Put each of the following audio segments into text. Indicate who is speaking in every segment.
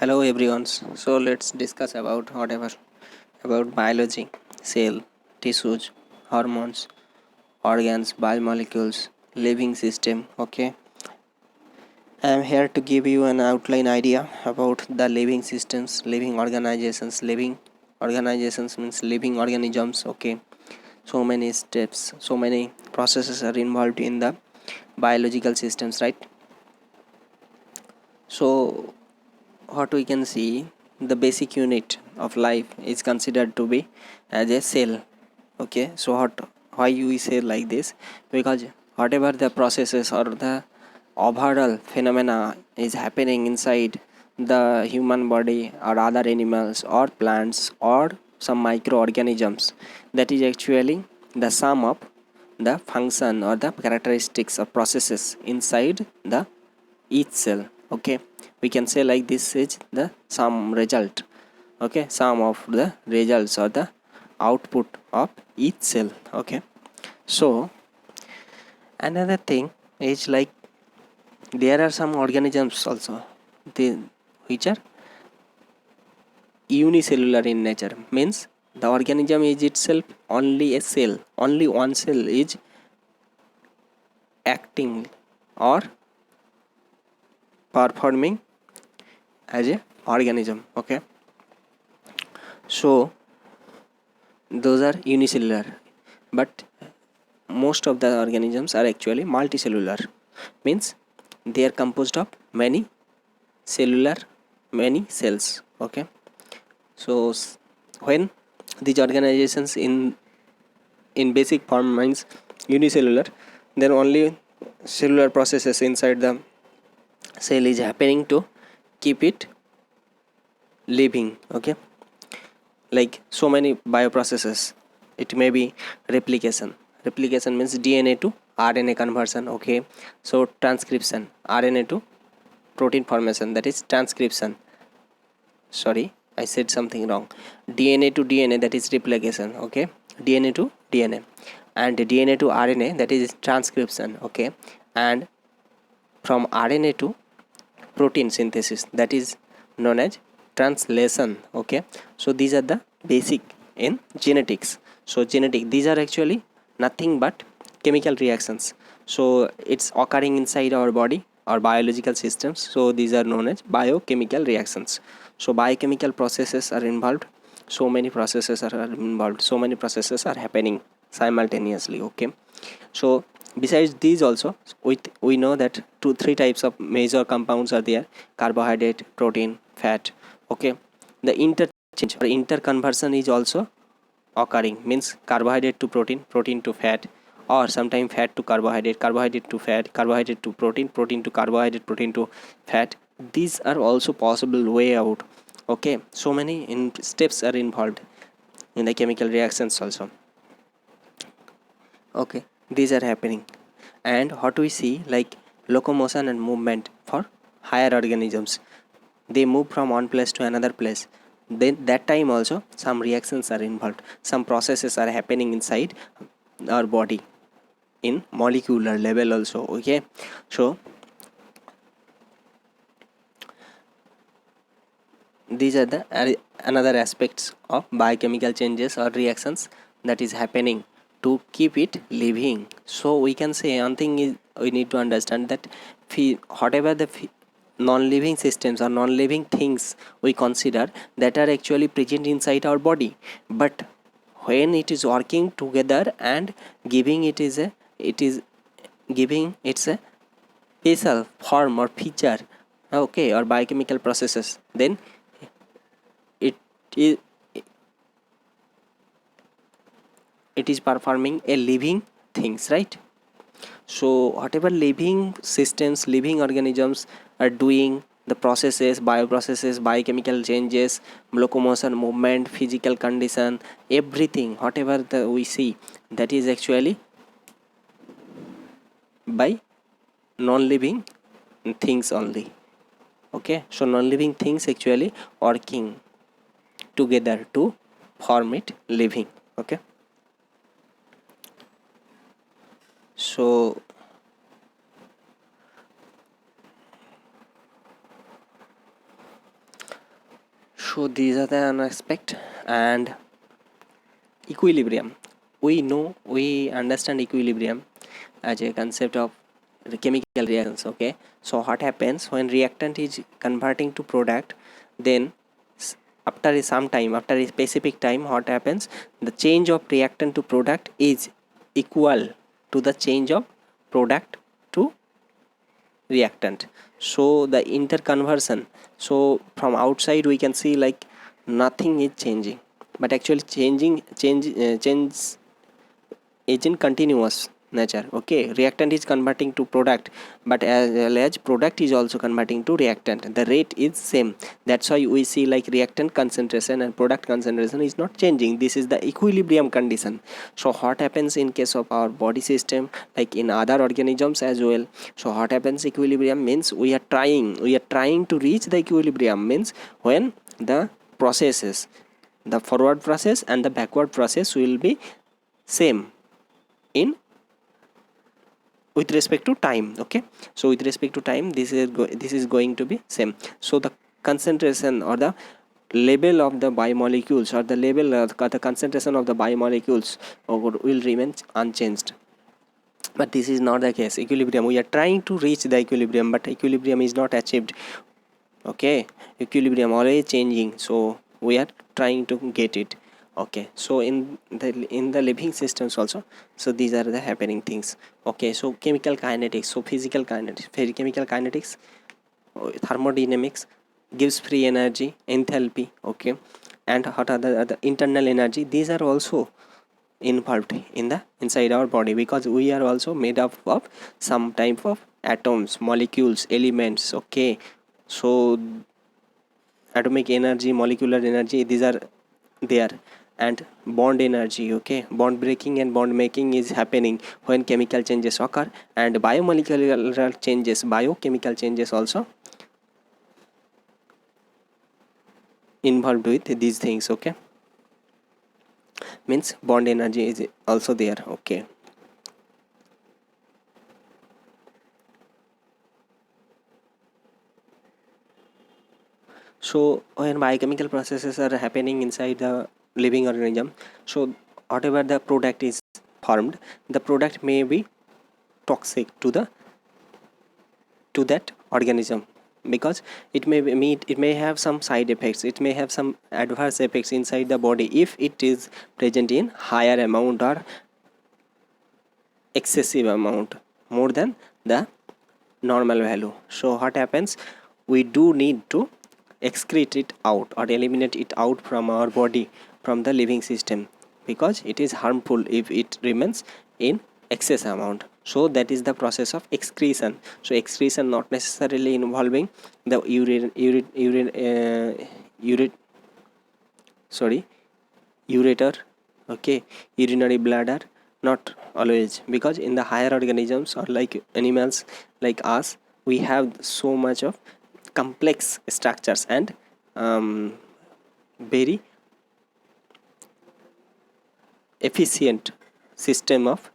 Speaker 1: Hello everyone. So let's discuss about whatever about biology, cell, tissues, hormones, organs, biomolecules, living system. Okay, I am here to give you an outline idea about the living systems, living organizations. Living organizations means living organisms. Okay, so many steps, so many processes are involved in the biological systems, right? So what we can see, the basic unit of life is considered to be as a cell. Okay, so why we say like this? Because whatever the processes or the overall phenomena is happening inside the human body or other animals or plants or some microorganisms, that is actually the sum of the function or the characteristics or processes inside the each cell. Okay, we can say like this is the sum result. Okay, sum of the results or the output of each cell. Okay, so another thing is like there are some organisms also, they which are unicellular in nature, means the organism is itself only a cell, only one cell is acting or performing as a organism. Okay, so those are unicellular, but most of the organisms are actually multicellular, means they are composed of many cellular, many cells. Okay, so when these organizations in basic form means unicellular, then only cellular processes inside the cell is happening to keep it living. Okay, like so many bioprocesses, it may be replication means DNA to RNA conversion. Okay, so transcription, RNA to protein formation, that is transcription. Sorry, I said something wrong. DNA to DNA, that is replication. Okay, DNA to DNA, and DNA to RNA, that is transcription. Okay, and from RNA to protein synthesis, that is known as translation. Okay, so these are the basic in genetics. So genetic, these are actually nothing but chemical reactions, so it's occurring inside our body or biological systems, so these are known as biochemical reactions. So biochemical processes are involved, so many processes are involved, so many processes are happening simultaneously. Okay, so besides these also, we know that three types of major compounds are there: carbohydrate, protein, fat. Okay, the interchange or interconversion is also occurring, means carbohydrate to protein, protein to fat, or sometimes fat to carbohydrate, carbohydrate to fat, carbohydrate to protein, protein to carbohydrate, protein to fat. These are also possible way out. Okay, so many steps are involved in the chemical reactions also. Okay, these are happening. And what we see, like locomotion and movement for higher organisms, they move from one place to another place, then that time also some reactions are involved, some processes are happening inside our body in molecular level also. Okay, so these are the another aspects of biochemical changes or reactions that is happening to keep it living. So we can say one thing is, we need to understand that whatever the non-living systems or non-living things we consider, that are actually present inside our body, but when it is working together and giving it is giving it's a special form or feature, okay, or biochemical processes, then it is it is performing a living things, right? So whatever living systems, living organisms are doing the processes, bioprocesses, biochemical changes, locomotion, movement, physical condition, everything whatever we see, that is actually by non-living things only. Okay, so non-living things actually working together to form it living. Okay, so So these are the aspect. And equilibrium, we understand equilibrium as a concept of the chemical reactions. Okay, so what happens when reactant is converting to product, then after some time, after a specific time, what happens, the change of reactant to product is equal to the change of product to reactant. So the interconversion, so from outside we can see like nothing is changing, but actually change is in continuous nature. Okay, reactant is converting to product, but as well as product is also converting to reactant, the rate is same. That's why we see like reactant concentration and product concentration is not changing. This is the equilibrium condition. So what happens in case of our body system, like in other organisms as well? So what happens, equilibrium means we are trying to reach the equilibrium, means when the processes, the forward process and the backward process will be same in with respect to time. Okay, so with respect to time, this is going to be same. So the concentration or the level of the biomolecules, or the level the concentration of the biomolecules will remain unchanged. But this is not the case. Equilibrium, we are trying to reach the equilibrium, but equilibrium is not achieved. Okay, equilibrium always changing, so we are trying to get it. Okay, so in the living systems also, so these are the happening things. Okay, so chemical kinetics, so physical kinetics, chemical kinetics, thermodynamics gives free energy, enthalpy. Okay, and what are the internal energy, these are also involved in the inside our body, because we are also made up of some type of atoms, molecules, elements. Okay, so atomic energy, molecular energy, these are there. And bond energy. Okay, bond breaking and bond making is happening when chemical changes occur, and biomolecular changes, biochemical changes also involved with these things. Okay, means bond energy is also there. Okay, so when biochemical processes are happening inside the living organism, so whatever the product is formed, the product may be toxic to that organism, because it may have some side effects, it may have some adverse effects inside the body if it is present in higher amount or excessive amount, more than the normal value. So what happens, we do need to excrete it out or eliminate it out from our body, from the living system, because it is harmful if it remains in excess amount. So that is the process of excretion. So excretion not necessarily involving the ureter. Okay, urinary bladder, not always, because in the higher organisms or like animals like us, we have so much of complex structures and very efficient system of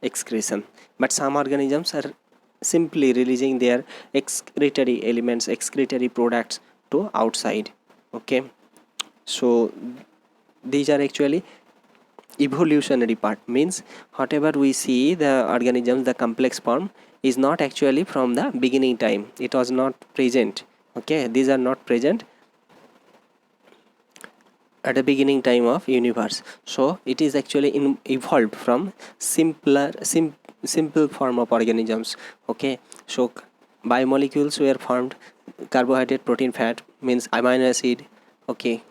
Speaker 1: excretion. But some organisms are simply releasing their excretory elements, excretory products to outside. Okay, so these are actually evolutionary part, means whatever we see the organisms, the complex form is not actually from the beginning time, it was not present. Okay, these are not present at the beginning time of universe. So it is actually evolved from simple form of organisms. Okay, so biomolecules were formed, carbohydrate, protein, fat, means amino acid. Okay,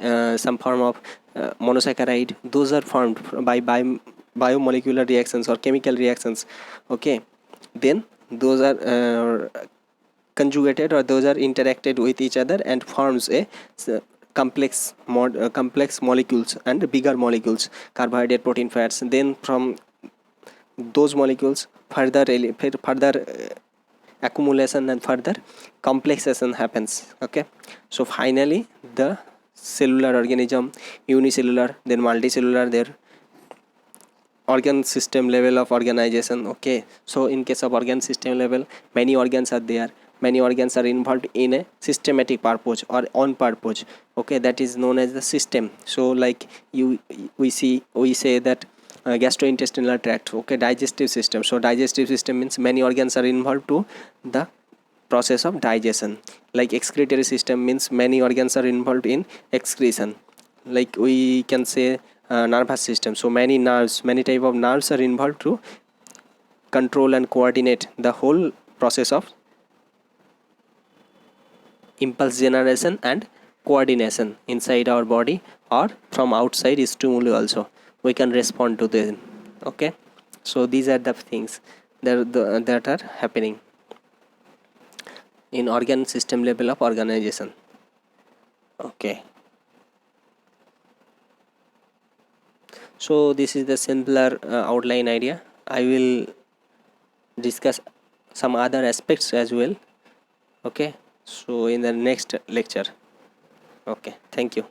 Speaker 1: some form of monosaccharide, those are formed by biomolecular reactions or chemical reactions. Okay, then those are conjugated, or those are interacted with each other and forms a complex molecules and bigger molecules, carbohydrate, protein, fats. Then from those molecules further accumulation and further complexation happens. Okay, so finally the cellular organism, unicellular, then multicellular, their organ system level of organization. Okay, so in case of organ system level, many organs are there, many organs are involved in a systematic purpose or on purpose. Okay, that is known as the system. So like we say that gastrointestinal tract, okay, digestive system. So digestive system means many organs are involved to the process of digestion. Like excretory system means many organs are involved in excretion. Like we can say nervous system, so many nerves, many type of nerves are involved to control and coordinate the whole process of impulse generation and coordination inside our body or from outside stimuli also we can respond to them. Okay, so these are the things that are happening in organ system level of organization. Okay, so this is the simpler outline idea. I will discuss some other aspects as well. Okay, so in the next lecture. Okay, thank you.